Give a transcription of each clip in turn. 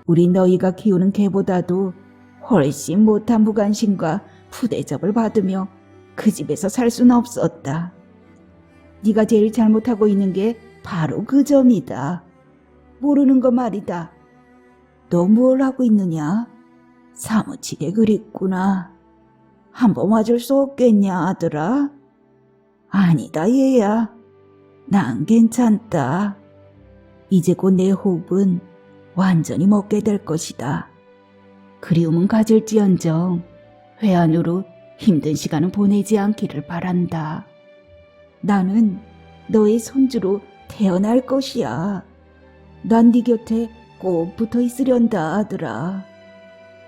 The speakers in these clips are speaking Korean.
우리 너희가 키우는 개보다도 훨씬 못한 무관심과 푸대접을 받으며 그 집에서 살 수는 없었다. 네가 제일 잘못하고 있는 게 바로 그 점이다. 모르는 거 말이다. 너 뭘 하고 있느냐? 사무치게 그립구나. 한번 와줄 수 없겠냐, 아들아? 아니다, 얘야. 난 괜찮다. 이제 곧 내 호흡은 완전히 먹게 될 것이다. 그리움은 가질지언정 회한으로 힘든 시간을 보내지 않기를 바란다. 나는 너의 손주로 태어날 것이야. 난 네 곁에 꼭 붙어 있으련다, 아들아.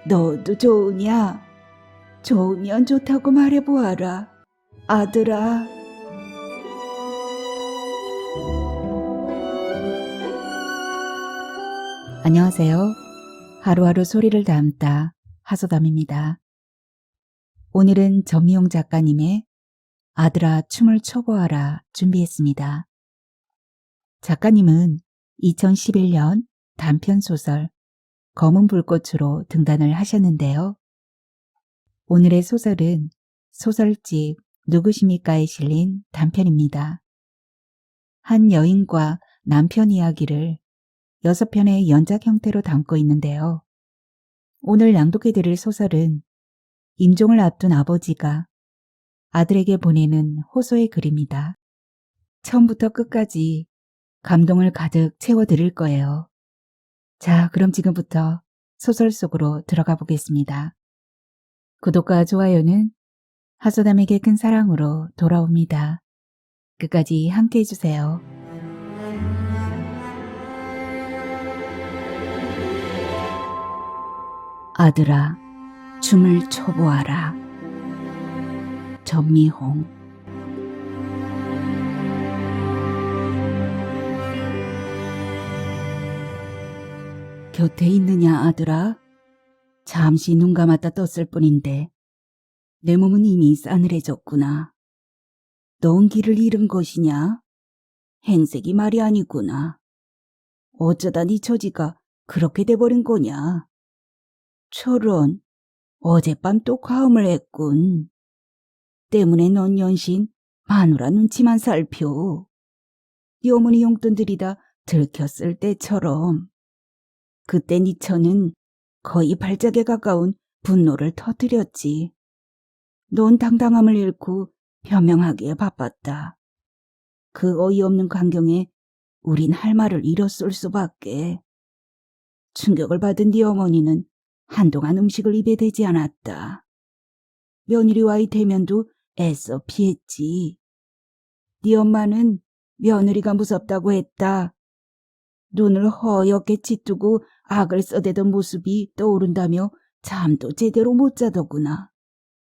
너도 좋으냐? 좋으면 좋다고 말해보아라, 아들아. 안녕하세요. 하루하루 소리를 담다 하소담입니다. 오늘은 전미용 작가님의 아들아 춤을 춰보아라 준비했습니다. 작가님은 2011년 단편소설 검은 불꽃으로 등단을 하셨는데요. 오늘의 소설은 소설집 누구십니까에 실린 단편입니다. 한 여인과 남편 이야기를 6편의 연작 형태로 담고 있는데요. 오늘 낭독해드릴 소설은 임종을 앞둔 아버지가 아들에게 보내는 호소의 글입니다. 처음부터 끝까지 감동을 가득 채워드릴 거예요. 자, 그럼 지금부터 소설 속으로 들어가 보겠습니다. 구독과 좋아요는 하소담에게 큰 사랑으로 돌아옵니다. 끝까지 함께 해주세요. 아들아, 춤을 춰보아라. 전미홍. 곁에 있느냐, 아들아? 잠시 눈 감았다 떴을 뿐인데 내 몸은 이미 싸늘해졌구나. 넌 길을 잃은 것이냐? 행색이 말이 아니구나. 어쩌다 네 처지가 그렇게 돼버린 거냐? 저런, 어젯밤 또 과음을 했군. 때문에 넌 연신 마누라 눈치만 살펴. 네 어머니 용돈들이 다 들켰을 때처럼. 그때 네 처는 거의 발작에 가까운 분노를 터뜨렸지. 넌 당당함을 잃고 변명하기에 바빴다. 그 어이없는 광경에 우린 할 말을 잃었을 수밖에. 충격을 받은 네 어머니는 한동안 음식을 입에 대지 않았다. 며느리와의 대면도 애써 피했지. 네 엄마는 며느리가 무섭다고 했다. 눈을 허옇게 짓두고 악을 써대던 모습이 떠오른다며 잠도 제대로 못 자더구나.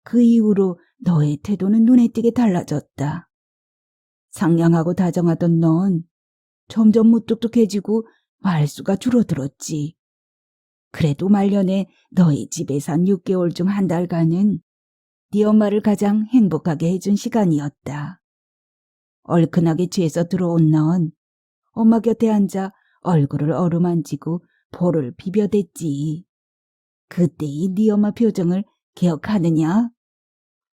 그 이후로 너의 태도는 눈에 띄게 달라졌다. 상냥하고 다정하던 넌 점점 무뚝뚝해지고 말수가 줄어들었지. 그래도 말년에 너희 집에 산 6개월 중 한 달간은 네 엄마를 가장 행복하게 해준 시간이었다. 얼큰하게 취해서 들어온 넌 엄마 곁에 앉아 얼굴을 어루만지고 볼을 비벼댔지. 그때의 네 엄마 표정을 기억하느냐?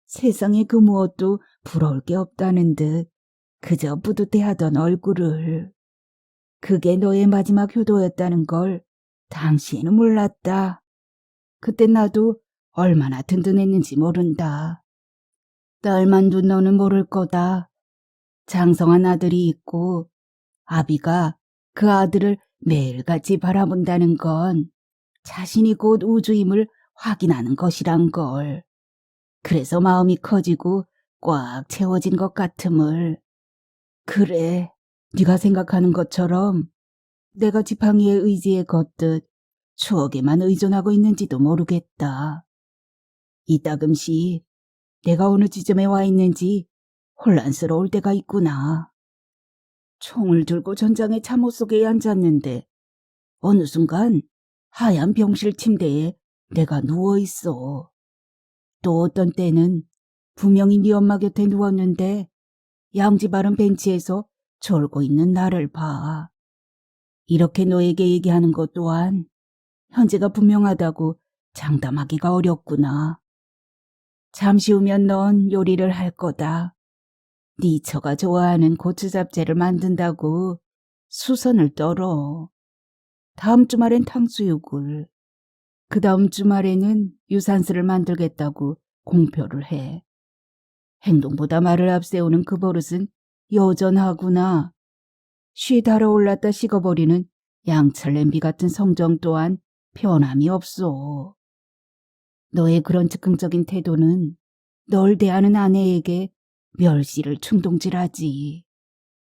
세상에 그 무엇도 부러울 게 없다는 듯 그저 뿌듯해하던 얼굴을. 그게 너의 마지막 효도였다는 걸 당시에는 몰랐다. 그때 나도 얼마나 든든했는지 모른다. 딸만 둔 너는 모를 거다. 장성한 아들이 있고 아비가 그 아들을 매일같이 바라본다는 건 자신이 곧 우주임을 확인하는 것이란 걸. 그래서 마음이 커지고 꽉 채워진 것 같음을. 그래, 네가 생각하는 것처럼 내가 지팡이에 의지해 걷듯 추억에만 의존하고 있는지도 모르겠다. 이따금씩 내가 어느 지점에 와 있는지 혼란스러울 때가 있구나. 총을 들고 전장의 참호 속에 앉았는데 어느 순간 하얀 병실 침대에 내가 누워있어. 또 어떤 때는 분명히 네 엄마 곁에 누웠는데 양지 바른 벤치에서 졸고 있는 나를 봐. 이렇게 너에게 얘기하는 것 또한 현재가 분명하다고 장담하기가 어렵구나. 잠시 후면 넌 요리를 할 거다. 네 처가 좋아하는 고추 잡채를 만든다고 수선을 떨어. 다음 주말엔 탕수육을, 그 다음 주말에는 유산슬을 만들겠다고 공표를 해. 행동보다 말을 앞세우는 그 버릇은 여전하구나. 쉬 달아올랐다 식어버리는 양철 냄비 같은 성정 또한 변함이 없어. 너의 그런 즉흥적인 태도는 널 대하는 아내에게 멸시를 충동질하지.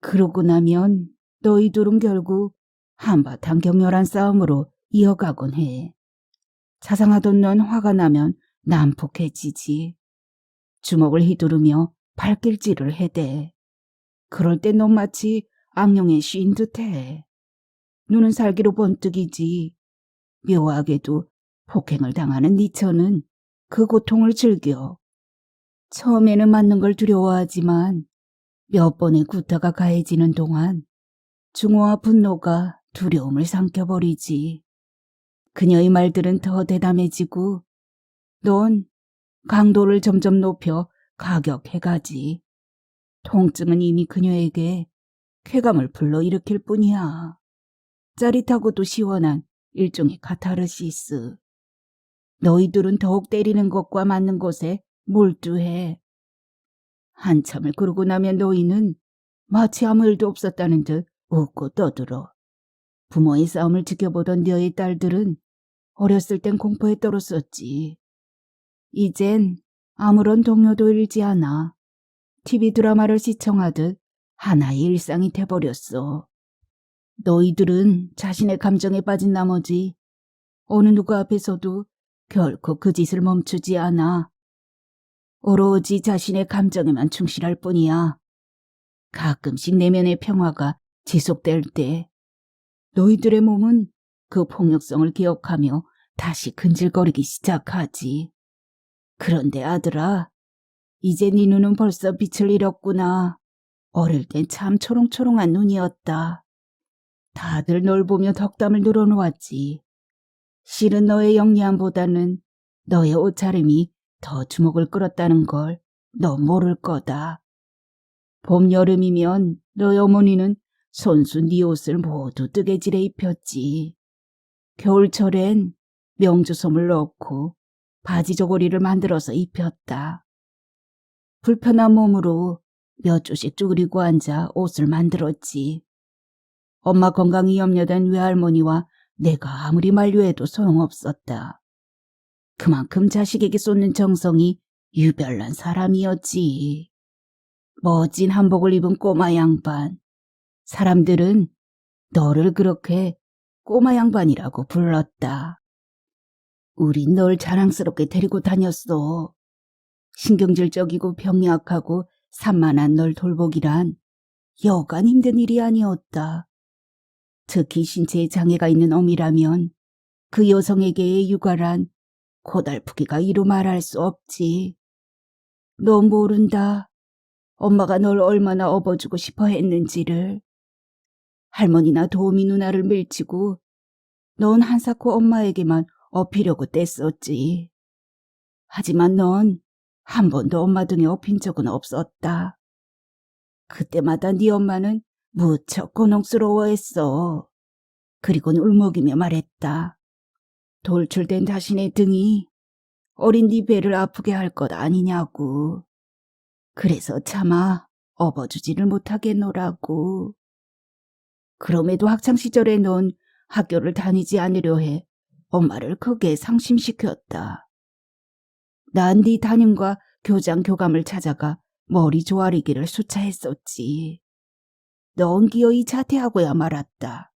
그러고 나면 너희 둘은 결국 한바탕 격렬한 싸움으로 이어가곤 해. 자상하던 넌 화가 나면 난폭해지지. 주먹을 휘두르며 발길질을 해대. 그럴 땐 넌 마치 악령에 쉰 듯해. 눈은 살기로 번뜩이지. 묘하게도 폭행을 당하는 네 처는 그 고통을 즐겨. 처음에는 맞는 걸 두려워하지만 몇 번의 구타가 가해지는 동안 증오와 분노가 두려움을 삼켜버리지. 그녀의 말들은 더 대담해지고 넌 강도를 점점 높여 가격해가지. 통증은 이미 그녀에게 쾌감을 불러일으킬 뿐이야. 짜릿하고도 시원한 일종의 카타르시스. 너희들은 더욱 때리는 것과 맞는 것에 몰두해. 한참을 그러고 나면 너희는 마치 아무 일도 없었다는 듯 웃고 떠들어. 부모의 싸움을 지켜보던 너의 딸들은 어렸을 땐 공포에 떨었었지. 이젠 아무런 동요도 일지 않아. TV 드라마를 시청하듯 하나의 일상이 돼버렸어. 너희들은 자신의 감정에 빠진 나머지 어느 누구 앞에서도 결코 그 짓을 멈추지 않아. 오로지 자신의 감정에만 충실할 뿐이야. 가끔씩 내면의 평화가 지속될 때 너희들의 몸은 그 폭력성을 기억하며 다시 근질거리기 시작하지. 그런데 아들아, 이제 네 눈은 벌써 빛을 잃었구나. 어릴 땐 참 초롱초롱한 눈이었다. 다들 널 보며 덕담을 늘어놓았지. 실은 너의 영리함보다는 너의 옷차림이 더 주목을 끌었다는 걸 너 모를 거다. 봄, 여름이면 너희 어머니는 손수 네 옷을 모두 뜨개질해 입혔지. 겨울철엔 명주솜을 넣고 바지 저고리를 만들어서 입혔다. 불편한 몸으로 몇 주씩 쭈그리고 앉아 옷을 만들었지. 엄마 건강이 염려된 외할머니와 내가 아무리 만류해도 소용없었다. 그만큼 자식에게 쏟는 정성이 유별난 사람이었지. 멋진 한복을 입은 꼬마 양반. 사람들은 너를 그렇게 꼬마 양반이라고 불렀다. 우린 널 자랑스럽게 데리고 다녔어. 신경질적이고 병약하고 산만한 널 돌보기란 여간 힘든 일이 아니었다. 특히 신체에 장애가 있는 어미라면 그 여성에게의 육아란 고달프기가 이루 말할 수 없지. 너 모른다. 엄마가 널 얼마나 업어주고 싶어 했는지를. 할머니나 도우미 누나를 밀치고 넌 한사코 엄마에게만 업히려고 뗐었지. 하지만 넌 한 번도 엄마 등에 업힌 적은 없었다. 그때마다 네 엄마는 무척 곤혹스러워했어. 그리고는 울먹이며 말했다. 돌출된 자신의 등이 어린 네 배를 아프게 할 것 아니냐고. 그래서 차마 업어주지를 못하겠노라고. 그럼에도 학창시절에 넌 학교를 다니지 않으려 해 엄마를 크게 상심시켰다. 난 네 담임과 교장 교감을 찾아가 머리 조아리기를 수차했었지. 넌 기어이 자퇴하고야 말았다.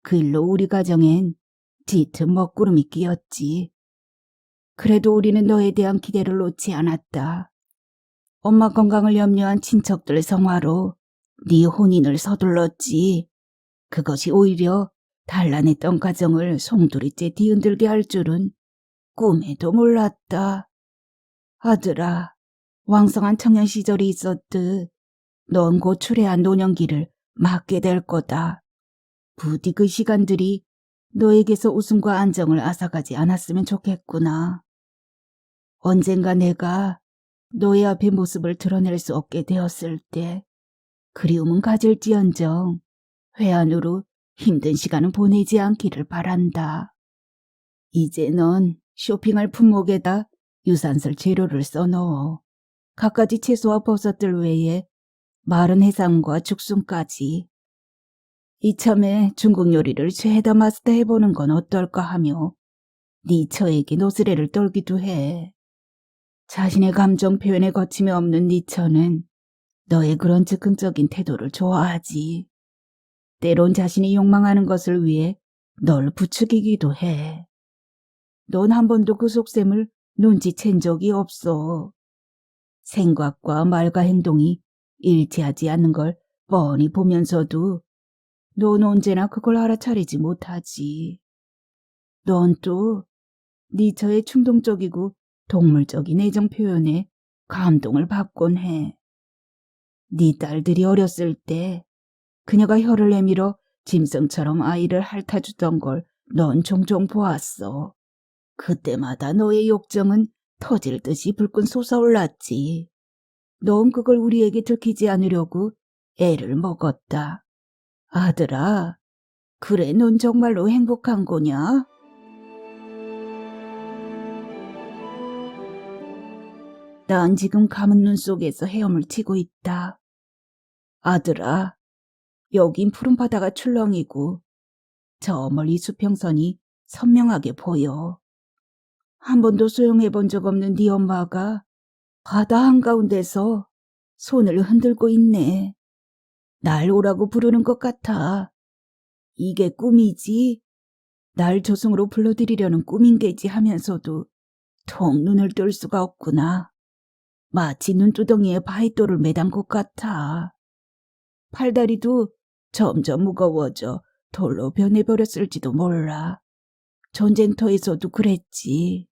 그 일로 우리 가정엔 짙은 먹구름이 끼었지. 그래도 우리는 너에 대한 기대를 놓지 않았다. 엄마 건강을 염려한 친척들 성화로 네 혼인을 서둘렀지. 그것이 오히려 단란했던 가정을 송두리째 뒤흔들게 할 줄은 꿈에도 몰랐다. 아들아, 왕성한 청년 시절이 있었듯 넌 곧 출애한 노년기를 맞게 될 거다. 부디 그 시간들이 너에게서 웃음과 안정을 앗아가지 않았으면 좋겠구나. 언젠가 내가 너의 앞에 모습을 드러낼 수 없게 되었을 때 그리움은 가질지언정 회한으로 힘든 시간은 보내지 않기를 바란다. 이제 넌 쇼핑할 품목에다 유산슬 재료를 써넣어. 갖가지 채소와 버섯들 외에 마른 해삼과 죽순까지. 이참에 중국 요리를 죄다 마스터해보는 건 어떨까 하며 네 처에게 노스레를 떨기도 해. 자신의 감정 표현에 거침이 없는 네 처는 너의 그런 즉흥적인 태도를 좋아하지. 때론 자신이 욕망하는 것을 위해 널 부추기기도 해. 넌 한 번도 그 속셈을 눈치챈 적이 없어. 생각과 말과 행동이 일치하지 않는 걸 뻔히 보면서도 넌 언제나 그걸 알아차리지 못하지. 넌 또 네 처의 충동적이고 동물적인 애정 표현에 감동을 받곤 해. 네 딸들이 어렸을 때 그녀가 혀를 내밀어 짐승처럼 아이를 핥아주던 걸 넌 종종 보았어. 그때마다 너의 욕정은 터질 듯이 불끈 솟아올랐지. 넌 그걸 우리에게 들키지 않으려고 애를 먹었다. 아들아, 그래 넌 정말로 행복한 거냐? 난 지금 감은 눈 속에서 헤엄을 치고 있다. 아들아, 여긴 푸른 바다가 출렁이고 저 멀리 수평선이 선명하게 보여. 한 번도 수영해 본 적 없는 네 엄마가 바다 한가운데서 손을 흔들고 있네. 날 오라고 부르는 것 같아. 이게 꿈이지? 날 조승으로 불러들이려는 꿈인 게지 하면서도 통 눈을 뜰 수가 없구나. 마치 눈두덩이에 바위돌을 매단 것 같아. 팔다리도 점점 무거워져 돌로 변해버렸을지도 몰라. 전쟁터에서도 그랬지.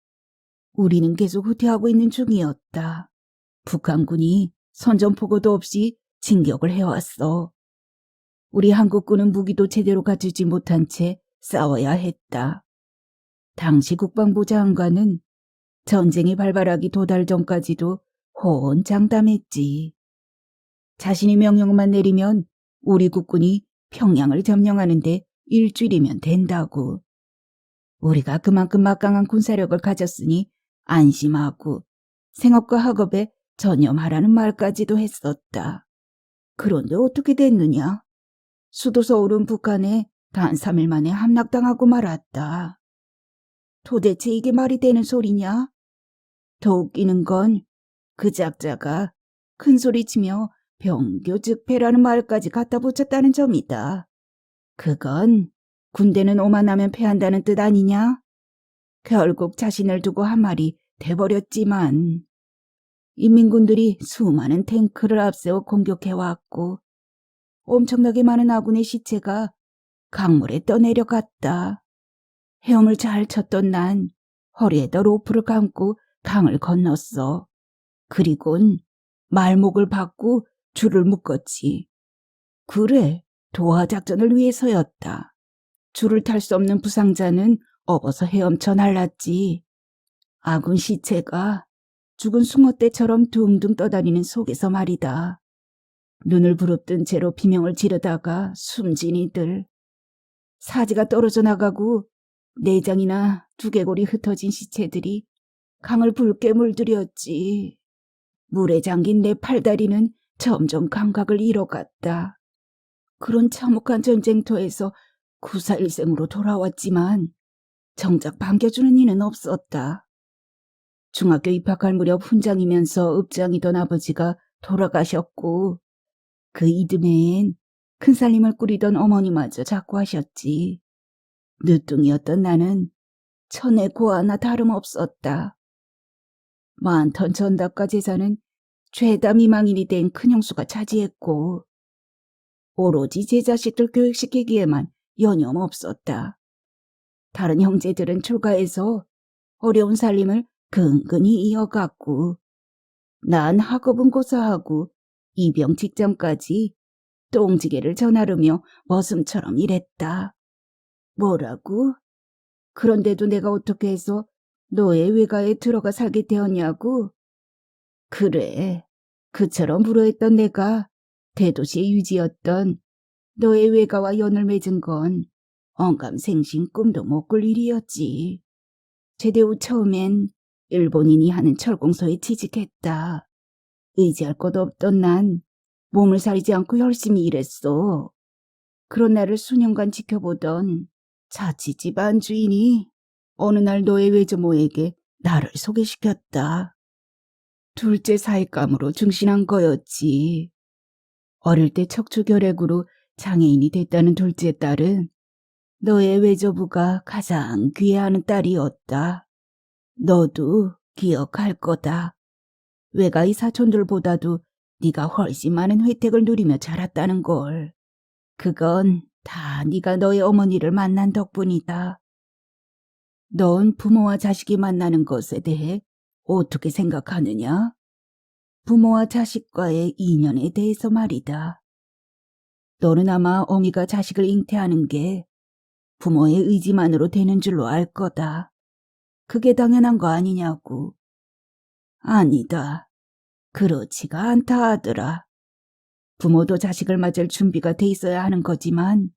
우리는 계속 후퇴하고 있는 중이었다. 북한군이 선전포고도 없이 진격을 해왔어. 우리 한국군은 무기도 제대로 갖추지 못한 채 싸워야 했다. 당시 국방부 장관은 전쟁이 발발하기 도달 전까지도 호언장담했지. 자신이 명령만 내리면 우리 국군이 평양을 점령하는데 일주일이면 된다고. 우리가 그만큼 막강한 군사력을 가졌으니 안심하고 생업과 학업에 전념하라는 말까지도 했었다. 그런데 어떻게 됐느냐? 수도 서울은 북한에 단 3일 만에 함락당하고 말았다. 도대체 이게 말이 되는 소리냐? 더 웃기는 건 그 작자가 큰 소리치며 병교즉패라는 말까지 갖다 붙였다는 점이다. 그건 군대는 오만하면 패한다는 뜻 아니냐? 결국 자신을 두고 한 말이 돼버렸지만 인민군들이 수많은 탱크를 앞세워 공격해왔고 엄청나게 많은 아군의 시체가 강물에 떠내려갔다. 헤엄을 잘 쳤던 난 허리에다 로프를 감고 강을 건넜어. 그리곤 말목을 받고 줄을 묶었지. 그래, 도하 작전을 위해서였다. 줄을 탈 수 없는 부상자는 업어서 헤엄쳐 날랐지. 아군 시체가 죽은 숭어떼처럼 둥둥 떠다니는 속에서 말이다. 눈을 부릅뜬 채로 비명을 지르다가 숨진 이들. 사지가 떨어져 나가고 내장이나 두개골이 흩어진 시체들이 강을 붉게 물들였지. 물에 잠긴 내 팔다리는 점점 감각을 잃어갔다. 그런 참혹한 전쟁터에서 구사일생으로 돌아왔지만 정작 반겨주는 이는 없었다. 중학교 입학할 무렵 훈장이면서 읍장이던 아버지가 돌아가셨고 그 이듬해엔 큰살림을 꾸리던 어머니마저 작고하셨지. 늦둥이였던 나는 천의 고아나 다름없었다. 많던 전답과 제사는 죄다 미망인이 된 큰형수가 차지했고 오로지 제 자식들 교육시키기에만 여념없었다. 다른 형제들은 출가해서 어려운 살림을 근근히 이어갔고 난 학업은 고사하고 입영 직전까지 똥지게를 전하르며 머슴처럼 일했다. 뭐라고? 그런데도 내가 어떻게 해서 너의 외가에 들어가 살게 되었냐고? 그래. 그처럼 불효했던 내가 대도시의 유지였던 너의 외가와 연을 맺은 건 언감생심 꿈도 못 꿀 일이었지. 제대 후 처음엔 일본인이 하는 철공소에 취직했다. 의지할 것 없던 난 몸을 사리지 않고 열심히 일했어. 그런 나를 수년간 지켜보던 자취집 안주인이 어느 날 너의 외조모에게 나를 소개시켰다. 둘째 사익감으로 중신한 거였지. 어릴 때 척추결핵으로 장애인이 됐다는 둘째 딸은 너의 외조부가 가장 귀해하는 딸이었다. 너도 기억할 거다. 외가의 사촌들보다도 네가 훨씬 많은 혜택을 누리며 자랐다는 걸. 그건 다 네가 너의 어머니를 만난 덕분이다. 넌 부모와 자식이 만나는 것에 대해 어떻게 생각하느냐? 부모와 자식과의 인연에 대해서 말이다. 너는 아마 어미가 자식을 잉태하는 게 부모의 의지만으로 되는 줄로 알 거다. 그게 당연한 거 아니냐고. 아니다. 그렇지가 않다 하더라. 부모도 자식을 맞을 준비가 돼 있어야 하는 거지만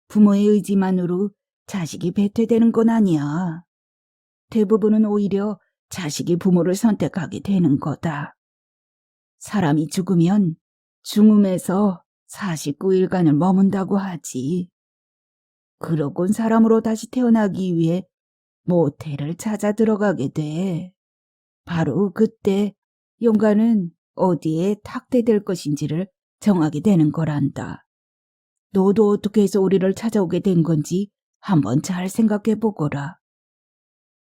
부모의 의지만으로 자식이 배퇴되는 건 아니야. 대부분은 오히려 자식이 부모를 선택하게 되는 거다. 사람이 죽으면 중음에서 49일간을 머문다고 하지. 그러곤 사람으로 다시 태어나기 위해 모텔을 찾아 들어가게 돼. 바로 그때 용가는 어디에 탁대될 것인지를 정하게 되는 거란다. 너도 어떻게 해서 우리를 찾아오게 된 건지 한번 잘 생각해 보거라.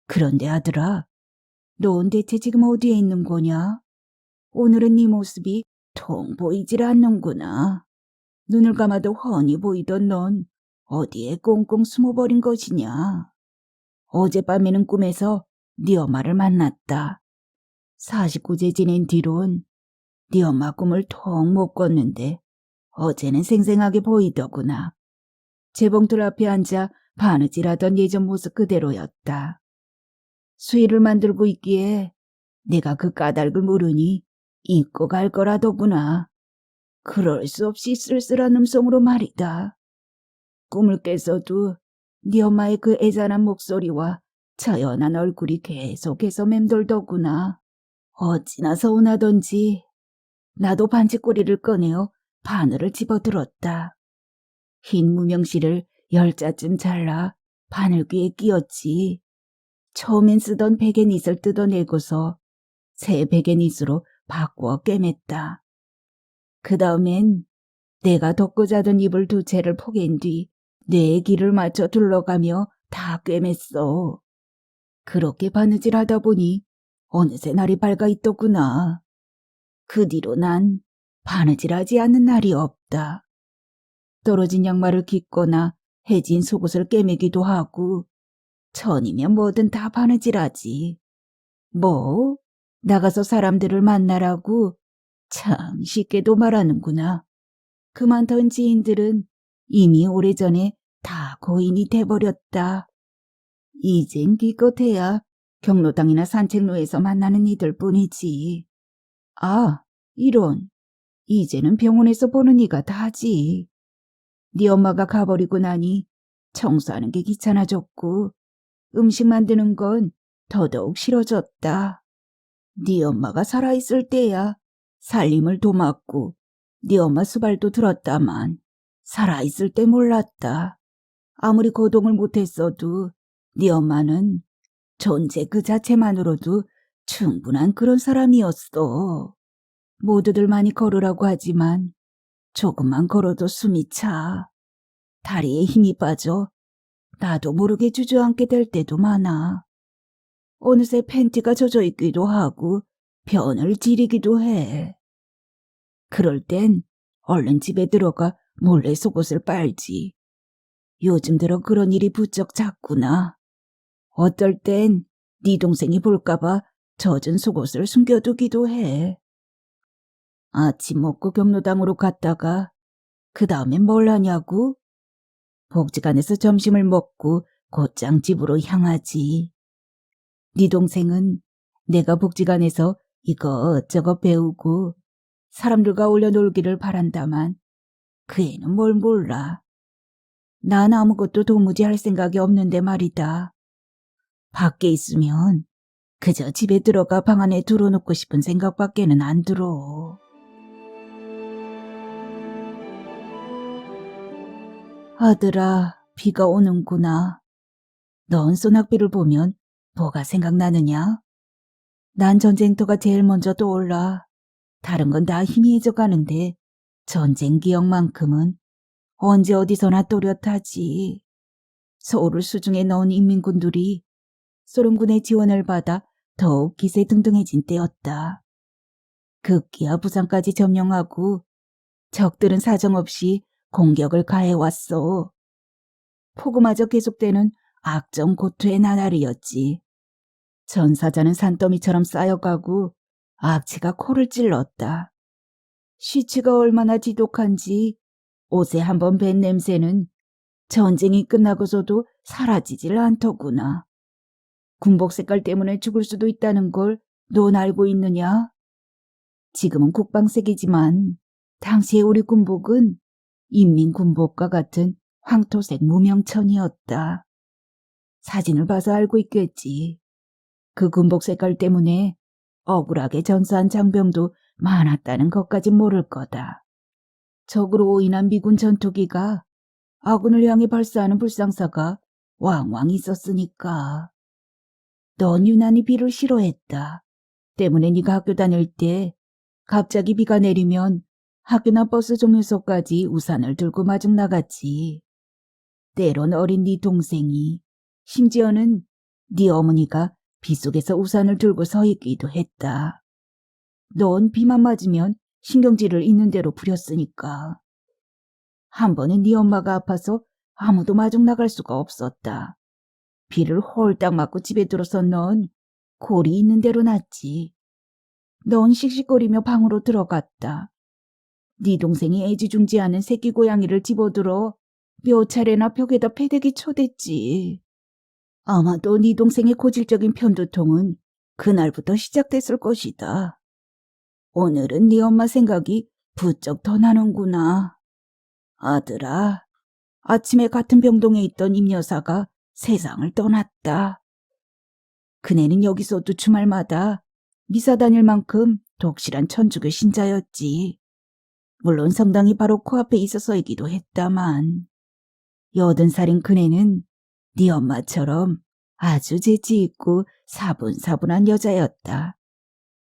그런데 아들아, 넌 대체 지금 어디에 있는 거냐? 오늘은 네 모습이 통 보이질 않는구나. 눈을 감아도 훤히 보이던 넌 어디에 꽁꽁 숨어버린 것이냐? 어젯밤에는 꿈에서 네 엄마를 만났다. 49제 지낸 뒤론 네 엄마 꿈을 통 못 꿨는데 어제는 생생하게 보이더구나. 재봉틀 앞에 앉아 바느질하던 예전 모습 그대로였다. 수의를 만들고 있기에 내가 그 까닭을 모르니 잊고 갈 거라더구나. 그럴 수 없이 쓸쓸한 음성으로 말이다. 꿈을 깨서도 네 엄마의 그 애잔한 목소리와 처연한 얼굴이 계속해서 맴돌더구나. 어찌나 서운하던지 나도 반지꼬리를 꺼내어 바늘을 집어들었다. 흰 무명실을 10자쯤 잘라 바늘귀에 끼웠지. 처음엔 쓰던 베갯잇을 뜯어내고서 새 베갯잇으로 바꾸어 꿰맸다. 그 다음엔 내가 덮고 자던 이불 두 채를 포갠 뒤 뇌의 길을 맞춰 둘러가며 다 꿰맸어. 그렇게 바느질하다 보니 어느새 날이 밝아 있더구나. 그 뒤로 난 바느질하지 않는 날이 없다. 떨어진 양말을 깃거나 해진 속옷을 꿰매기도 하고 천이면 뭐든 다 바느질하지. 뭐? 나가서 사람들을 만나라고? 참 쉽게도 말하는구나. 그 많던 지인들은 이미 오래전에 다 고인이 돼버렸다. 이젠 기껏해야 경로당이나 산책로에서 만나는 이들 뿐이지. 아, 이런. 이제는 병원에서 보는 이가 다지. 네 엄마가 가버리고 나니 청소하는 게 귀찮아졌고 음식 만드는 건 더더욱 싫어졌다. 네 엄마가 살아있을 때야 살림을 도맡고 네 엄마 수발도 들었다만 살아있을 때 몰랐다. 아무리 거동을 못했어도 네 엄마는 존재 그 자체만으로도 충분한 그런 사람이었어. 모두들 많이 걸으라고 하지만 조금만 걸어도 숨이 차. 다리에 힘이 빠져 나도 모르게 주저앉게 될 때도 많아. 어느새 팬티가 젖어 있기도 하고 변을 지리기도 해. 그럴 땐 얼른 집에 들어가 몰래 속옷을 빨지. 요즘 들어 그런 일이 부쩍 잦구나. 어떨 땐 네 동생이 볼까봐 젖은 속옷을 숨겨두기도 해. 아침 먹고 경로당으로 갔다가 그 다음엔 뭘 하냐고? 복지관에서 점심을 먹고 곧장 집으로 향하지. 네 동생은 내가 복지관에서 이것저것 배우고 사람들과 어울려 놀기를 바란다만 그 애는 뭘 몰라. 난 아무것도 도무지 할 생각이 없는데 말이다. 밖에 있으면 그저 집에 들어가 방 안에 들어놓고 싶은 생각밖에는 안 들어. 아들아, 비가 오는구나. 넌 소낙비를 보면 뭐가 생각나느냐? 난 전쟁터가 제일 먼저 떠올라. 다른 건 다 희미해져 가는데 전쟁 기억만큼은 언제 어디서나 또렷하지. 서울을 수중에 넣은 인민군들이 소련군의 지원을 받아 더욱 기세등등해진 때였다. 급기야 부산까지 점령하고 적들은 사정없이 공격을 가해왔어. 폭우마저 계속되는 악정고투의 나날이었지. 전사자는 산더미처럼 쌓여가고 악취가 코를 찔렀다. 시치가 얼마나 지독한지 옷에 한번 밴 냄새는 전쟁이 끝나고서도 사라지질 않더구나. 군복 색깔 때문에 죽을 수도 있다는 걸 넌 알고 있느냐? 지금은 국방색이지만 당시의 우리 군복은 인민군복과 같은 황토색 무명천이었다. 사진을 봐서 알고 있겠지. 그 군복 색깔 때문에 억울하게 전사한 장병도 많았다는 것까진 모를 거다. 적으로 오인한 미군 전투기가 아군을 향해 발사하는 불상사가 왕왕 있었으니까. 넌 유난히 비를 싫어했다. 때문에 네가 학교 다닐 때 갑자기 비가 내리면 학교나 버스 종료소까지 우산을 들고 마중 나갔지. 때론 어린 네 동생이, 심지어는 네 어머니가 비 속에서 우산을 들고 서 있기도 했다. 넌 비만 맞으면 신경질을 있는 대로 부렸으니까. 한 번은 네 엄마가 아파서 아무도 마중 나갈 수가 없었다. 비를 홀딱 맞고 집에 들어선 넌 골이 있는 대로 났지. 넌 씩씩거리며 방으로 들어갔다. 네 동생이 애지중지하는 새끼 고양이를 집어들어 몇 차례나 벽에다 패대기 쳐댔지. 아마도 네 동생의 고질적인 편두통은 그날부터 시작됐을 것이다. 오늘은 네 엄마 생각이 부쩍 더 나는구나. 아들아, 아침에 같은 병동에 있던 임여사가 세상을 떠났다. 그네는 여기서도 주말마다 미사 다닐 만큼 독실한 천주교 신자였지. 물론 성당이 바로 코앞에 있어서이기도 했다만 80살인 그네는 네 엄마처럼 아주 재치 있고 사분사분한 여자였다.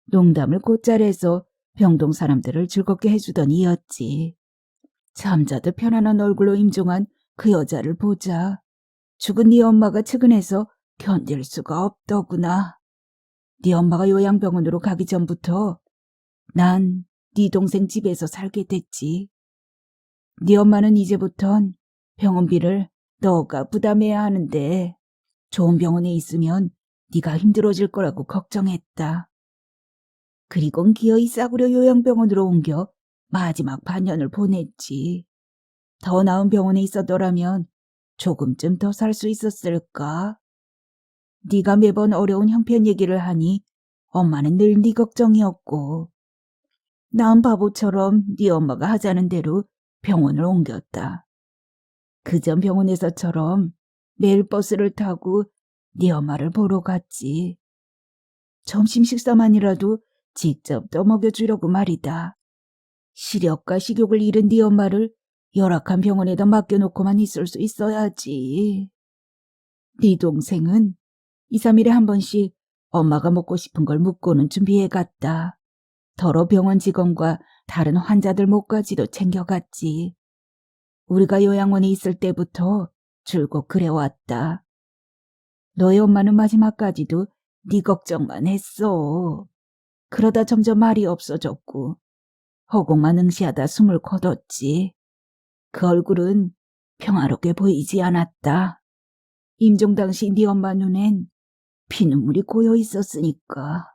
농담을 곧잘 해서 병동 사람들을 즐겁게 해주던 이였지. 잠자도 편안한 얼굴로 임종한 그 여자를 보자 죽은 네 엄마가 측은해서 견딜 수가 없더구나. 네 엄마가 요양병원으로 가기 전부터 난 네 동생 집에서 살게 됐지. 네 엄마는 이제부턴 병원비를 너가 부담해야 하는데 좋은 병원에 있으면 네가 힘들어질 거라고 걱정했다. 그리곤 기어이 싸구려 요양병원으로 옮겨 마지막 반년을 보냈지. 더 나은 병원에 있었더라면 조금쯤 더 살 수 있었을까? 네가 매번 어려운 형편 얘기를 하니 엄마는 늘 네 걱정이었고 난 바보처럼 네 엄마가 하자는 대로 병원을 옮겼다. 그전 병원에서처럼 매일 버스를 타고 네 엄마를 보러 갔지. 점심 식사만이라도 직접 떠먹여주려고 말이다. 시력과 식욕을 잃은 네 엄마를 열악한 병원에다 맡겨놓고만 있을 수 있어야지. 네 동생은 2, 3일에 한 번씩 엄마가 먹고 싶은 걸 묻고는 준비해갔다. 더러 병원 직원과 다른 환자들 목까지도 챙겨갔지. 우리가 요양원에 있을 때부터 줄곧 그래왔다. 너의 엄마는 마지막까지도 네 걱정만 했어. 그러다 점점 말이 없어졌고 허공만 응시하다 숨을 거뒀지. 그 얼굴은 평화롭게 보이지 않았다. 임종 당시 네 엄마 눈엔 피눈물이 고여 있었으니까.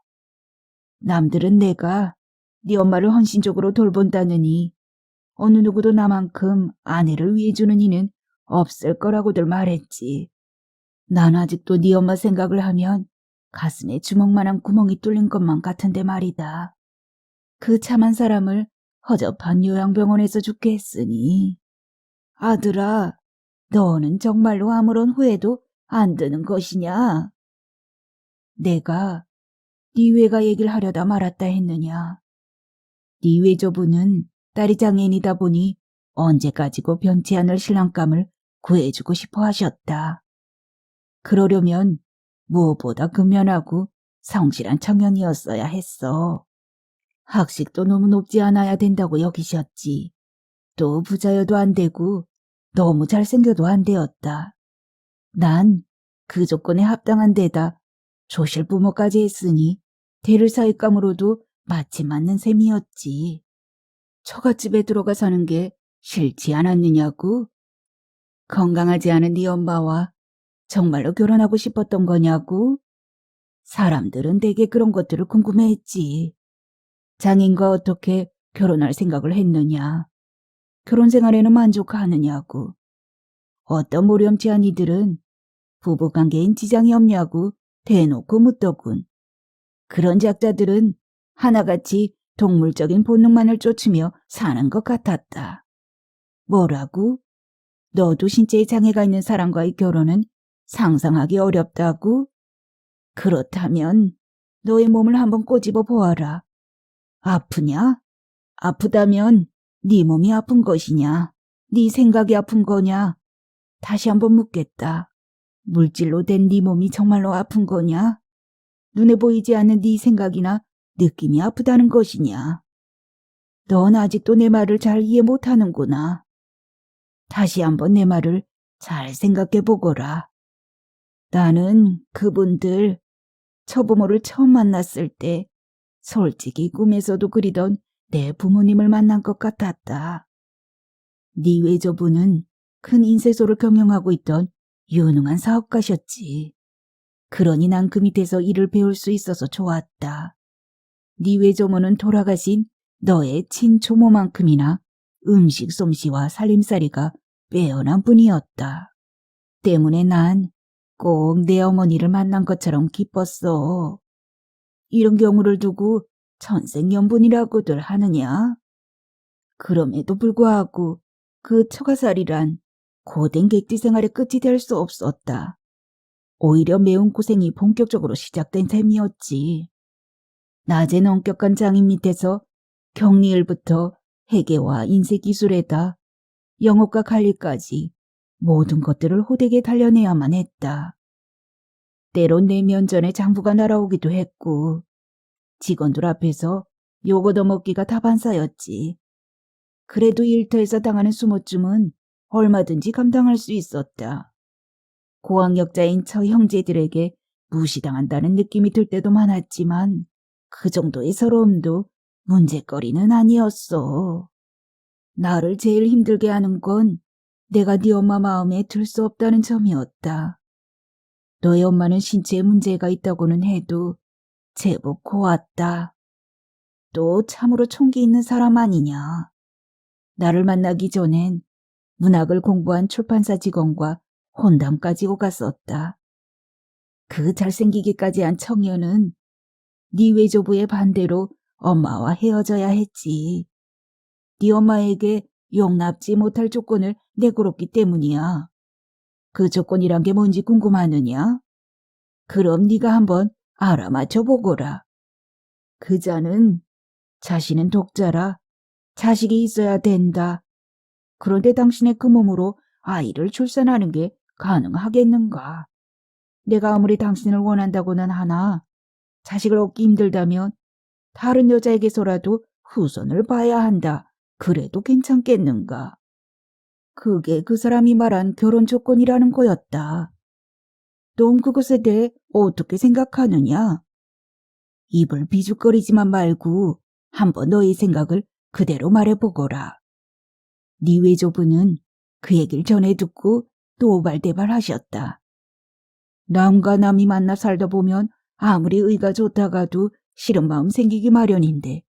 남들은 내가 네 엄마를 헌신적으로 돌본다느니 어느 누구도 나만큼 아내를 위해 주는 이는 없을 거라고들 말했지. 난 아직도 네 엄마 생각을 하면 가슴에 주먹만한 구멍이 뚫린 것만 같은데 말이다. 그 참한 사람을 허접한 요양병원에서 죽게 했으니. 아들아, 너는 정말로 아무런 후회도 안 드는 것이냐? 내가 네 외가 얘기를 하려다 말았다 했느냐. 네 외조부는 딸이 장애인이다 보니 언제까지고 변치 않을 신랑감을 구해주고 싶어 하셨다. 그러려면 무엇보다 근면하고 성실한 청년이었어야 했어. 학식도 너무 높지 않아야 된다고 여기셨지. 또 부자여도 안 되고 너무 잘생겨도 안 되었다. 난 그 조건에 합당한 데다 조실 부모까지 했으니 대를 사윗감으로도 마치 맞는 셈이었지. 처갓집에 들어가 사는 게 싫지 않았느냐고? 건강하지 않은 네 엄마와 정말로 결혼하고 싶었던 거냐고? 사람들은 대개 그런 것들을 궁금해했지. 장인과 어떻게 결혼할 생각을 했느냐? 결혼 생활에는 만족하느냐고. 어떤 모렴치한 이들은 부부관계엔 지장이 없냐고 대놓고 묻더군. 그런 작자들은 하나같이 동물적인 본능만을 쫓으며 사는 것 같았다. 뭐라고? 너도 신체에 장애가 있는 사람과의 결혼은 상상하기 어렵다고? 그렇다면 너의 몸을 한번 꼬집어 보아라. 아프냐? 아프다면 네 몸이 아픈 것이냐? 네 생각이 아픈 거냐? 다시 한번 묻겠다. 물질로 된 네 몸이 정말로 아픈 거냐? 눈에 보이지 않는 네 생각이나 느낌이 아프다는 것이냐? 넌 아직도 내 말을 잘 이해 못하는구나. 다시 한번 내 말을 잘 생각해 보거라. 나는 그분들 처부모를 처음 만났을 때 솔직히 꿈에서도 그리던 내 부모님을 만난 것 같았다. 네 외조부는 큰 인쇄소를 경영하고 있던 유능한 사업가셨지. 그러니 난 그 밑에서 일을 배울 수 있어서 좋았다. 네 외조모는 돌아가신 너의 친조모만큼이나 음식 솜씨와 살림살이가 빼어난 분이었다. 때문에 난 꼭 내 어머니를 만난 것처럼 기뻤어. 이런 경우를 두고 천생연분이라고들 하느냐? 그럼에도 불구하고 그 처가살이란 고된 객지 생활의 끝이 될 수 없었다. 오히려 매운 고생이 본격적으로 시작된 셈이었지. 낮엔 엄격한 장인 밑에서 경리일부터 회계와 인쇄기술에다 영업과 관리까지 모든 것들을 호되게 단련해야만 했다. 때론 내면 전에 장부가 날아오기도 했고 직원들 앞에서 욕 얻어먹기가 다반사였지. 그래도 일터에서 당하는 수모쯤은 얼마든지 감당할 수 있었다. 고학력자인 처 형제들에게 무시당한다는 느낌이 들 때도 많았지만 그 정도의 서러움도 문제거리는 아니었어. 나를 제일 힘들게 하는 건 내가 네 엄마 마음에 들 수 없다는 점이었다. 너의 엄마는 신체에 문제가 있다고는 해도 제법 고왔다. 또 참으로 총기 있는 사람 아니냐. 나를 만나기 전엔 문학을 공부한 출판사 직원과 혼담까지 오갔었다. 그 잘생기기까지 한 청년은 네 외조부의 반대로 엄마와 헤어져야 했지. 네 엄마에게 용납지 못할 조건을 내걸었기 때문이야. 그 조건이란 게 뭔지 궁금하느냐? 그럼 네가 한번 알아맞혀 보거라. 그자는 자신은 독자라 자식이 있어야 된다. 그런데 당신의 그 몸으로 아이를 출산하는 게 가능하겠는가? 내가 아무리 당신을 원한다고는 하나 자식을 얻기 힘들다면 다른 여자에게서라도 후손을 봐야 한다. 그래도 괜찮겠는가? 그게 그 사람이 말한 결혼 조건이라는 거였다. 넌 그것에 대해 어떻게 생각하느냐? 입을 비죽거리지만 말고 한번 너의 생각을 그대로 말해보거라. 네 외조부는 그 얘기를 전해 듣고 또 오발대발하셨다. 남과 남이 만나 살다 보면 아무리 의가 좋다가도 싫은 마음 생기기 마련인데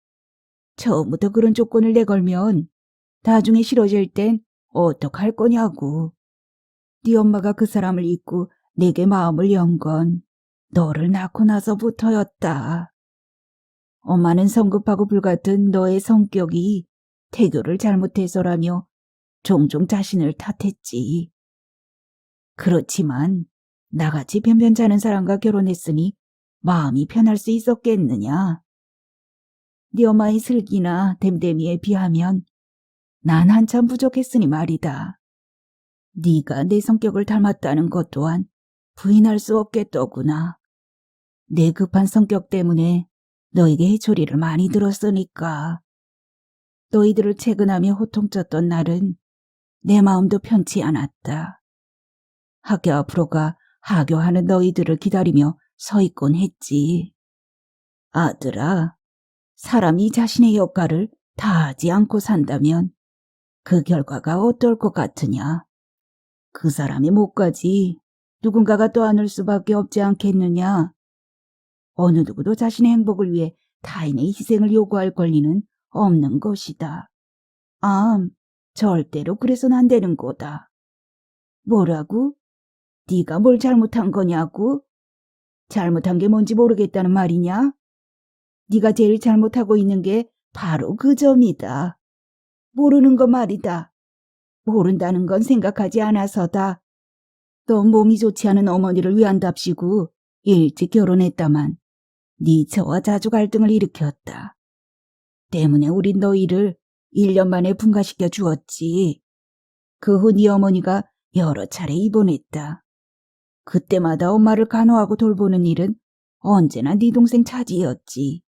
처음부터 그런 조건을 내걸면 나중에 싫어질 땐 어떡할 거냐고. 네 엄마가 그 사람을 잊고 내게 마음을 연 건 너를 낳고 나서부터였다. 엄마는 성급하고 불같은 너의 성격이 태교를 잘못해서라며 종종 자신을 탓했지. 그렇지만 나같이 변변찮은 사람과 결혼했으니 마음이 편할 수 있었겠느냐. 네 엄마의 슬기나 댐댐이에 비하면 난 한참 부족했으니 말이다. 네가 내 성격을 닮았다는 것 또한 부인할 수 없겠더구나. 내 급한 성격 때문에 너에게 해초리를 많이 들었으니까. 너희들을 채근하며 호통쳤던 날은 내 마음도 편치 않았다. 학교 앞으로 가 하교하는 너희들을 기다리며 서 있곤 했지. 아들아, 사람이 자신의 역할을 다 하지 않고 산다면 그 결과가 어떨 것 같으냐. 그 사람의 몫까지 누군가가 떠안을 수밖에 없지 않겠느냐. 어느 누구도 자신의 행복을 위해 타인의 희생을 요구할 권리는 없는 것이다. 절대로 그래서는 안 되는 거다. 뭐라고? 네가 뭘 잘못한 거냐고? 잘못한 게 뭔지 모르겠다는 말이냐? 네가 제일 잘못하고 있는 게 바로 그 점이다. 모르는 거 말이다. 모른다는 건 생각하지 않아서다. 너 몸이 좋지 않은 어머니를 위한답시고 일찍 결혼했다만 네 처와 자주 갈등을 일으켰다. 때문에 우린 너희를 1년 만에 분가시켜 주었지. 그 후 네 어머니가 여러 차례 입원했다. 그때마다 엄마를 간호하고 돌보는 일은 언제나 네 동생 차지였지.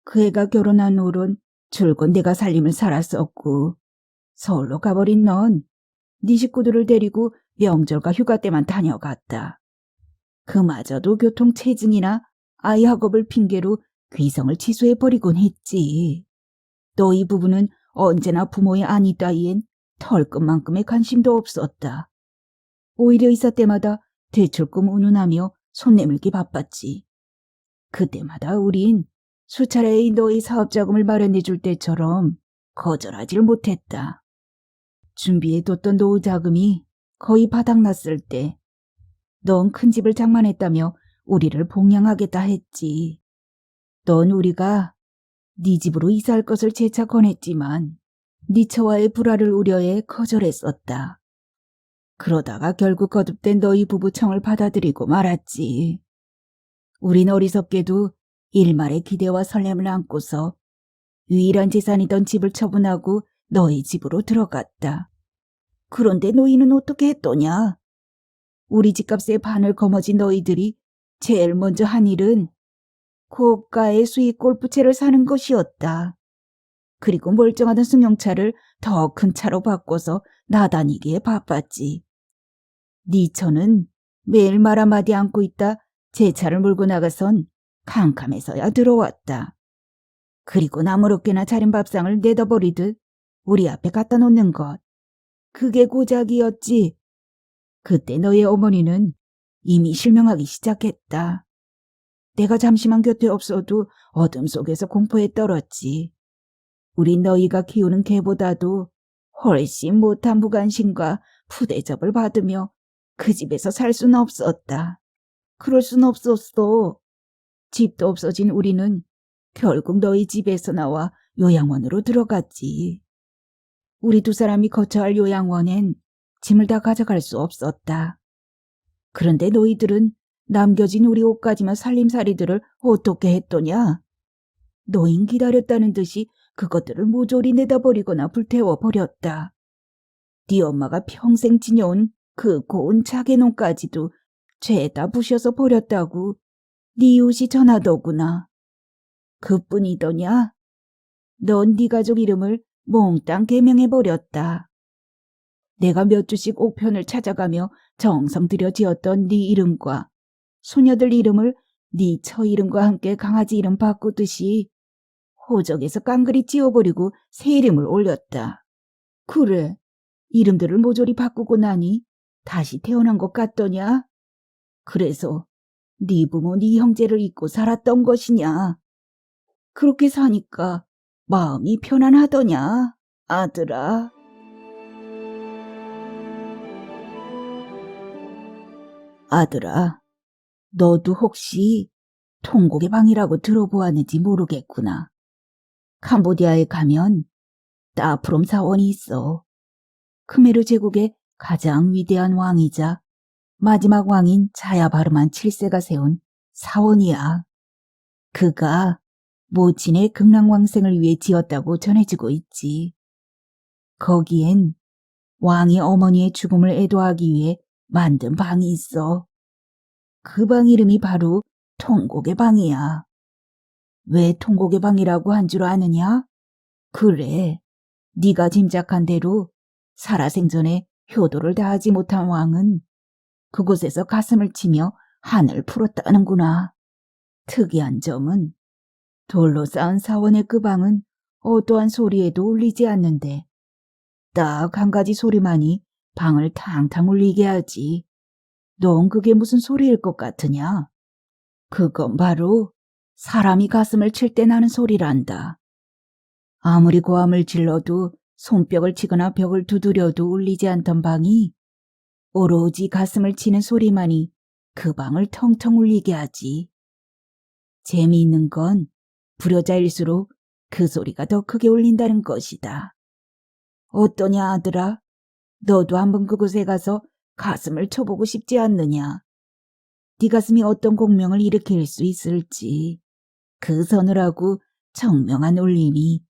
그 애가 결혼한 후론 줄곧 내가 살림을 살았었고 서울로 가버린 넌 네 식구들을 데리고 명절과 휴가 때만 다녀갔다. 그마저도 교통체증이나 아이 학업을 핑계로 귀성을 취소해버리곤 했지. 너희 부부는 언제나 부모의 아니 따위엔 털끝만큼의 관심도 없었다. 오히려 이사 때마다 대출금 운운하며 손 내밀기 바빴지. 그때마다 우린 수차례의 너희 사업자금을 마련해 줄 때처럼 거절하질 못했다. 준비해뒀던 노후 자금이 거의 바닥났을 때 넌 큰 집을 장만했다며 우리를 봉양하겠다 했지. 넌 우리가 네 집으로 이사할 것을 재차 권했지만 네 처와의 불화를 우려해 거절했었다. 그러다가 결국 거듭된 너희 부부 청을 받아들이고 말았지. 우린 어리석게도 일말의 기대와 설렘을 안고서 유일한 재산이던 집을 처분하고 너희 집으로 들어갔다. 그런데 너희는 어떻게 했더냐? 우리 집값의 반을 거머쥔 너희들이 제일 먼저 한 일은 고가의 수입 골프채를 사는 것이었다. 그리고 멀쩡하던 승용차를 더 큰 차로 바꿔서 나다니기에 바빴지. 네 처는 매일 말 한마디 안고 있다 제 차를 몰고 나가선 캄캄해서야 들어왔다. 그리고 아무렇게나 차린 밥상을 내다버리듯 우리 앞에 갖다 놓는 것. 그게 고작이었지. 그때 너의 어머니는 이미 실명하기 시작했다. 내가 잠시만 곁에 없어도 어둠 속에서 공포에 떨었지. 우린 너희가 키우는 개보다도 훨씬 못한 무관심과 푸대접을 받으며 그 집에서 살 수는 없었다. 그럴 순 없었어. 집도 없어진 우리는 결국 너희 집에서 나와 요양원으로 들어갔지. 우리 두 사람이 거처 할 요양원엔 짐을 다 가져갈 수 없었다. 그런데 너희들은 남겨진 우리 옷가지만 살림살이들을 어떻게 했더냐? 노인 기다렸다는 듯이 그것들을 모조리 내다버리거나 불태워버렸다. 네 엄마가 평생 지녀온 그 고운 자개농까지도 죄다 부셔서 버렸다고 네 이웃이 전하더구나. 그뿐이더냐? 넌 네 가족 이름을 몽땅 개명해버렸다. 내가 몇 주씩 옥편을 찾아가며 정성 들여 지었던 네 이름과 소녀들 이름을 네 처 이름과 함께 강아지 이름 바꾸듯이 호적에서 깡그리 지워버리고 새 이름을 올렸다. 그래, 이름들을 모조리 바꾸고 나니 다시 태어난 것 같더냐? 그래서 네 부모 네 형제를 잊고 살았던 것이냐? 그렇게 사니까 마음이 편안하더냐, 아들아? 아들아, 너도 혹시 통곡의 방이라고 들어보았는지 모르겠구나. 캄보디아에 가면 따프롬 사원이 있어. 크메르 제국의 가장 위대한 왕이자 마지막 왕인 자야바르만 7세가 세운 사원이야. 그가 모친의 극락왕생을 위해 지었다고 전해지고 있지. 거기엔 왕이 어머니의 죽음을 애도하기 위해 만든 방이 있어. 그 방 이름이 바로 통곡의 방이야. 왜 통곡의 방이라고 한 줄 아느냐? 그래, 네가 짐작한 대로 살아생전에 효도를 다하지 못한 왕은 그곳에서 가슴을 치며 한을 풀었다는구나. 특이한 점은 돌로 쌓은 사원의 그 방은 어떠한 소리에도 울리지 않는데 딱 한 가지 소리만이 방을 탕탕 울리게 하지. 넌 그게 무슨 소리일 것 같으냐? 그건 바로 사람이 가슴을 칠 때 나는 소리란다. 아무리 고함을 질러도 손뼉을 치거나 벽을 두드려도 울리지 않던 방이 오로지 가슴을 치는 소리만이 그 방을 텅텅 울리게 하지. 재미있는 건 불효자일수록 그 소리가 더 크게 울린다는 것이다. 어떠냐 아들아? 너도 한번 그곳에 가서 가슴을 쳐보고 싶지 않느냐? 네 가슴이 어떤 공명을 일으킬 수 있을지, 그 서늘하고 청명한 울림이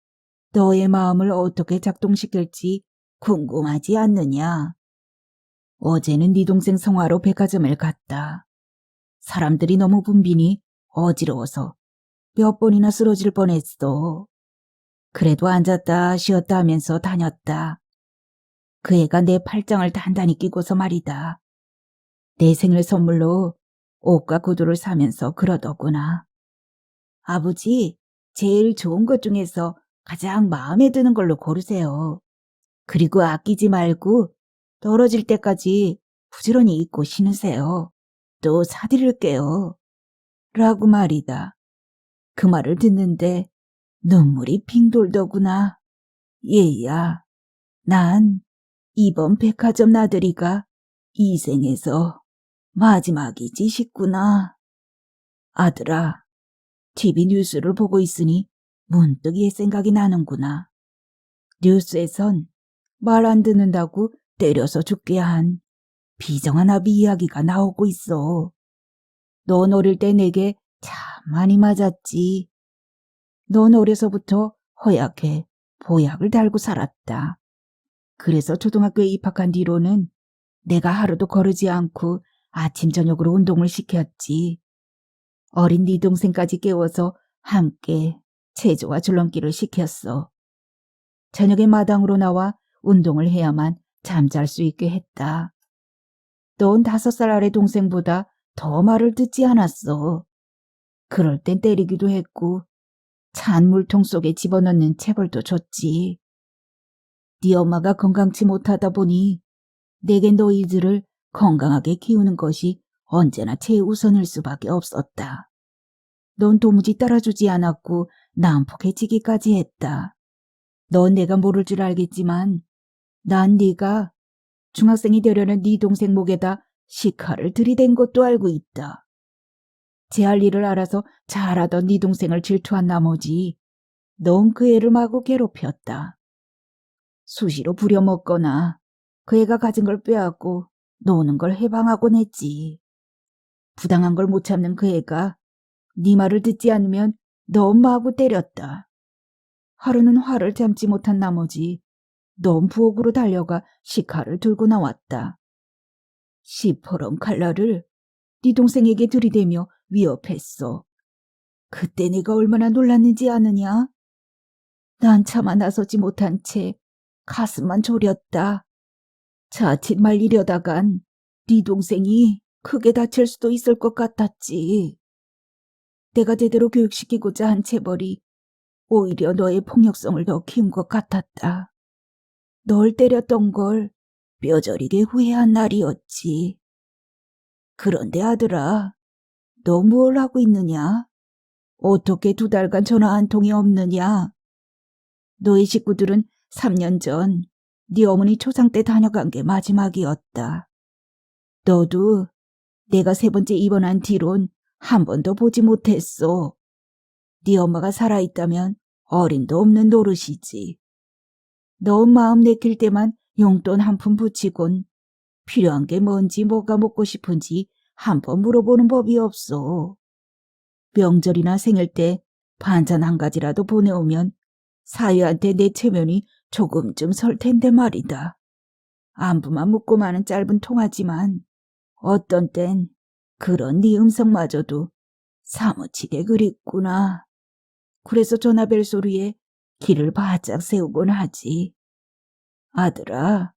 너의 마음을 어떻게 작동시킬지 궁금하지 않느냐? 어제는 네 동생 성화로 백화점을 갔다. 사람들이 너무 붐비니 어지러워서 몇 번이나 쓰러질 뻔했어. 그래도 앉았다 쉬었다 하면서 다녔다. 그 애가 내 팔짱을 단단히 끼고서 말이다. 내 생일 선물로 옷과 구두를 사면서 그러더구나. 아버지, 제일 좋은 것 중에서 가장 마음에 드는 걸로 고르세요. 그리고 아끼지 말고 떨어질 때까지 부지런히 입고 신으세요. 또 사드릴게요. 라고 말이다. 그 말을 듣는데 눈물이 핑 돌더구나. 얘야, 난 이번 백화점 나들이가 이 생에서 마지막이지 싶구나. 아들아, TV 뉴스를 보고 있으니 문득 옛 생각이 나는구나. 뉴스에선 말 안 듣는다고 때려서 죽게 한 비정한 아비 이야기가 나오고 있어. 넌 어릴 때 내게 참 많이 맞았지. 넌 어려서부터 허약해 보약을 달고 살았다. 그래서 초등학교에 입학한 뒤로는 내가 하루도 거르지 않고 아침 저녁으로 운동을 시켰지. 어린 네 동생까지 깨워서 함께 체조와 줄넘기를 시켰어. 저녁에 마당으로 나와 운동을 해야만 잠잘 수 있게 했다. 넌 5살 아래 동생보다 더 말을 듣지 않았어. 그럴 땐 때리기도 했고 찬 물통 속에 집어넣는 체벌도 줬지. 네 엄마가 건강치 못하다 보니 내게 너희들을 건강하게 키우는 것이 언제나 최우선일 수밖에 없었다. 넌 도무지 따라주지 않았고 난폭해지기까지 했다. 넌 내가 모를 줄 알겠지만 난 네가 중학생이 되려는 네 동생 목에다 식칼을 들이댄 것도 알고 있다. 제 할 일을 알아서 잘하던 네 동생을 질투한 나머지 넌 그 애를 마구 괴롭혔다. 수시로 부려먹거나 그 애가 가진 걸 빼앗고 노는 걸 해방하곤 했지. 부당한 걸 못 참는 그 애가 네 말을 듣지 않으면 넌 마구 때렸다. 하루는 화를 참지 못한 나머지 넌 부엌으로 달려가 식칼을 들고 나왔다. 시퍼런 칼날을 네 동생에게 들이대며 위협했어. 그때 내가 얼마나 놀랐는지 아느냐? 난 차마 나서지 못한 채 가슴만 졸였다. 자칫 말리려다간 네 동생이 크게 다칠 수도 있을 것 같았지. 내가 제대로 교육시키고자 한 체벌이 오히려 너의 폭력성을 더 키운 것 같았다. 널 때렸던 걸 뼈저리게 후회한 날이었지. 그런데 아들아, 너 뭘 하고 있느냐? 어떻게 2달간 전화 한 통이 없느냐? 너희 식구들은 3년 전 네 어머니 초상 때 다녀간 게 마지막이었다. 너도 내가 3번째 입원한 뒤론 한 번도 보지 못했어. 네 엄마가 살아있다면 어림도 없는 노릇이지. 너 마음 내킬 때만 용돈 한 푼 붙이곤 필요한 게 뭔지 뭐가 먹고 싶은지 한 번 물어보는 법이 없어. 명절이나 생일 때 반찬 한 가지라도 보내오면 사위한테 내 체면이 조금쯤 설 텐데 말이다. 안부만 묻고 마는 짧은 통화지만 어떤 땐 그런 네 음성마저도 사무치게 그립구나. 그래서 전화벨 소리에 귀를 바짝 세우곤 하지. 아들아,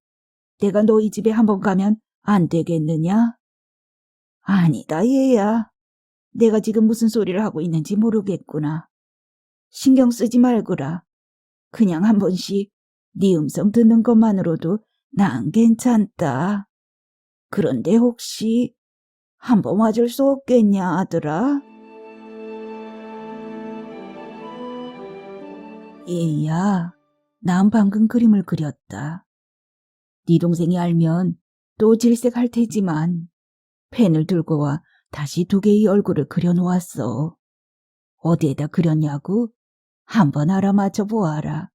내가 너희 집에 한번 가면 안 되겠느냐? 아니다, 얘야. 내가 지금 무슨 소리를 하고 있는지 모르겠구나. 신경 쓰지 말거라. 그냥 한 번씩 네 음성 듣는 것만으로도 난 괜찮다. 그런데 혹시 한번 와줄 수 없겠냐, 아들아? 얘야, 난 방금 그림을 그렸다. 네 동생이 알면 또 질색할 테지만 펜을 들고 와 다시 2개의 얼굴을 그려놓았어. 어디에다 그렸냐고? 한번 알아맞혀 보아라.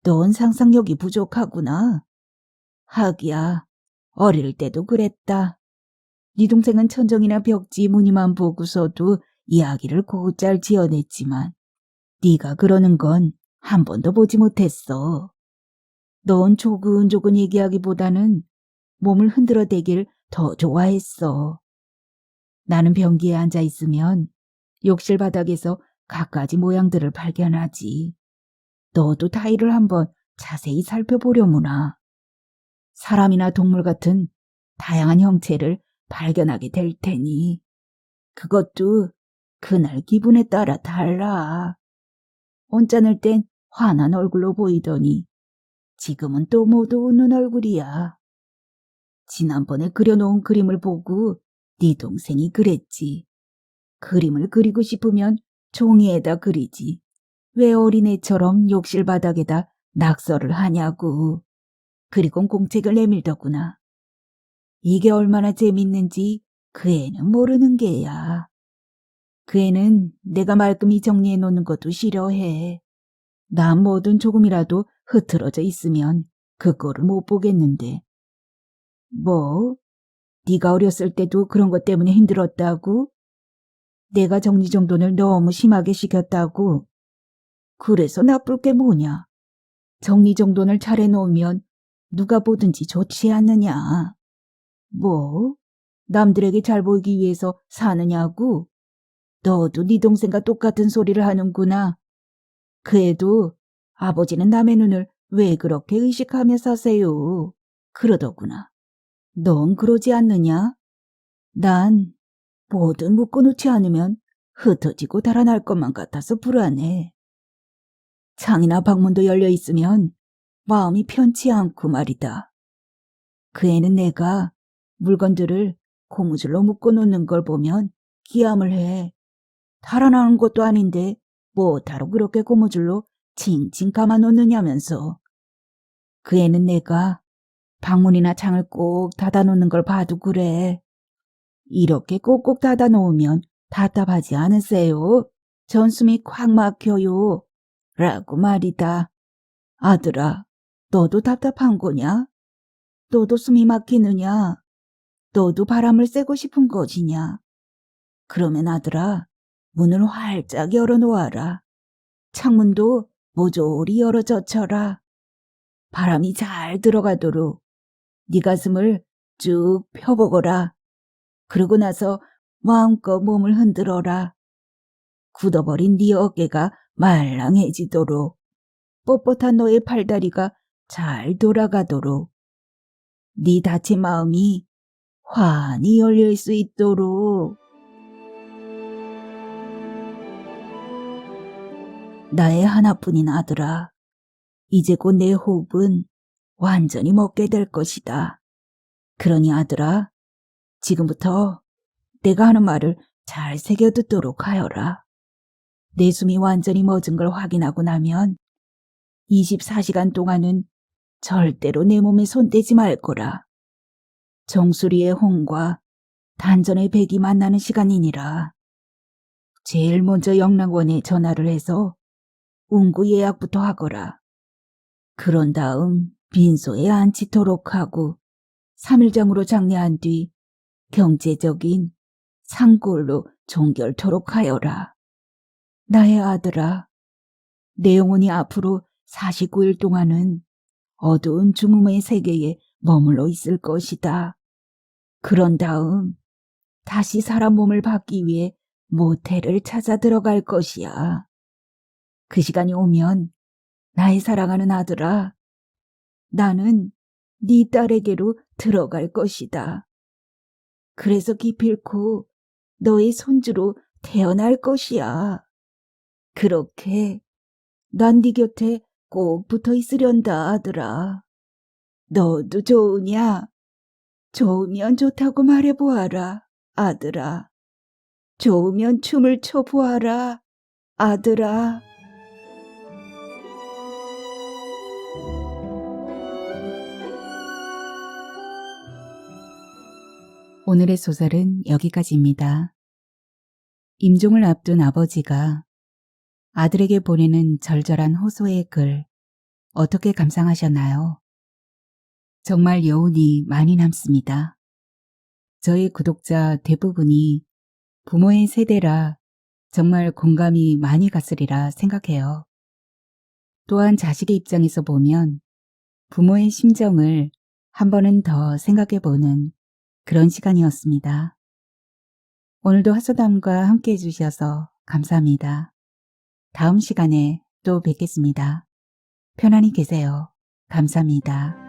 넌 상상력이 부족하구나. 하기야, 어릴 때도 그랬다. 네 동생은 천정이나 벽지 무늬만 보고서도 이야기를 곧잘 지어냈지만 네가 그러는 건 한 번도 보지 못했어. 넌 조근조근 얘기하기보다는 몸을 흔들어대길 더 좋아했어. 나는 변기에 앉아 있으면 욕실 바닥에서 갖가지 모양들을 발견하지. 너도 타일을 한번 자세히 살펴보려무나. 사람이나 동물 같은 다양한 형체를 발견하게 될 테니 그것도 그날 기분에 따라 달라. 언짢을 땐 환한 얼굴로 보이더니 지금은 또 모두 웃는 얼굴이야. 지난번에 그려놓은 그림을 보고 네 동생이 그랬지. 그림을 그리고 싶으면 종이에다 그리지. 왜 어린애처럼 욕실 바닥에다 낙서를 하냐고. 그리곤 공책을 내밀더구나. 이게 얼마나 재밌는지 그 애는 모르는 게야. 그 애는 내가 말끔히 정리해 놓는 것도 싫어해. 난 뭐든 조금이라도 흐트러져 있으면 그거를 못 보겠는데. 뭐? 네가 어렸을 때도 그런 것 때문에 힘들었다고? 내가 정리정돈을 너무 심하게 시켰다고? 그래서 나쁠 게 뭐냐? 정리정돈을 잘 해놓으면 누가 보든지 좋지 않느냐? 뭐? 남들에게 잘 보이기 위해서 사느냐고? 너도 네 동생과 똑같은 소리를 하는구나. 그 애도 아버지는 남의 눈을 왜 그렇게 의식하며 사세요? 그러더구나. 넌 그러지 않느냐? 난 뭐든 묶어놓지 않으면 흩어지고 달아날 것만 같아서 불안해. 창이나 방문도 열려 있으면 마음이 편치 않고 말이다. 그 애는 내가 물건들을 고무줄로 묶어놓는 걸 보면 기함을 해. 달아나는 것도 아닌데 뭐하러 그렇게 고무줄로 칭칭 감아놓느냐면서. 그 애는 내가 방문이나 창을 꼭 닫아놓는 걸 봐도 그래. 이렇게 꼭꼭 닫아놓으면 답답하지 않으세요? 전숨이 콱 막혀요. 라고 말이다. 아들아, 너도 답답한 거냐? 너도 숨이 막히느냐? 너도 바람을 쐬고 싶은 것이냐? 그러면 아들아, 문을 활짝 열어놓아라. 창문도 모조리 열어 젖혀라. 바람이 잘 들어가도록 네 가슴을 쭉 펴보거라. 그러고 나서 마음껏 몸을 흔들어라. 굳어버린 네 어깨가 말랑해지도록, 뻣뻣한 너의 팔다리가 잘 돌아가도록, 네 다친 마음이 환히 열릴 수 있도록. 나의 하나뿐인 아들아, 이제 곧 내 호흡은 완전히 멎게 될 것이다. 그러니 아들아, 지금부터 내가 하는 말을 잘 새겨듣도록 하여라. 내 숨이 완전히 멎은 걸 확인하고 나면 24시간 동안은 절대로 내 몸에 손대지 말 거라. 정수리의 홍과 단전에 백이 만나는 시간이니라. 제일 먼저 영락원에 전화를 해서 운구 예약부터 하거라. 그런 다음 빈소에 앉히도록 하고 3일장으로 장례한 뒤 경제적인 상골로 종결토록 하여라. 나의 아들아, 내 영혼이 앞으로 49일 동안은 어두운 죽음의 세계에 머물러 있을 것이다. 그런 다음 다시 사람 몸을 받기 위해 모텔을 찾아 들어갈 것이야. 그 시간이 오면 나의 사랑하는 아들아, 나는 네 딸에게로 들어갈 것이다. 그래서 기필코 너의 손주로 태어날 것이야. 그렇게 난 네 곁에 꼭 붙어 있으련다, 아들아. 너도 좋으냐? 좋으면 좋다고 말해보아라, 아들아. 좋으면 춤을 춰보아라, 아들아. 오늘의 소설은 여기까지입니다. 임종을 앞둔 아버지가 아들에게 보내는 절절한 호소의 글, 어떻게 감상하셨나요? 정말 여운이 많이 남습니다. 저희 구독자 대부분이 부모의 세대라 정말 공감이 많이 갔으리라 생각해요. 또한 자식의 입장에서 보면 부모의 심정을 한 번은 더 생각해보는 그런 시간이었습니다. 오늘도 핫소담과 함께 해주셔서 감사합니다. 다음 시간에 또 뵙겠습니다. 편안히 계세요. 감사합니다.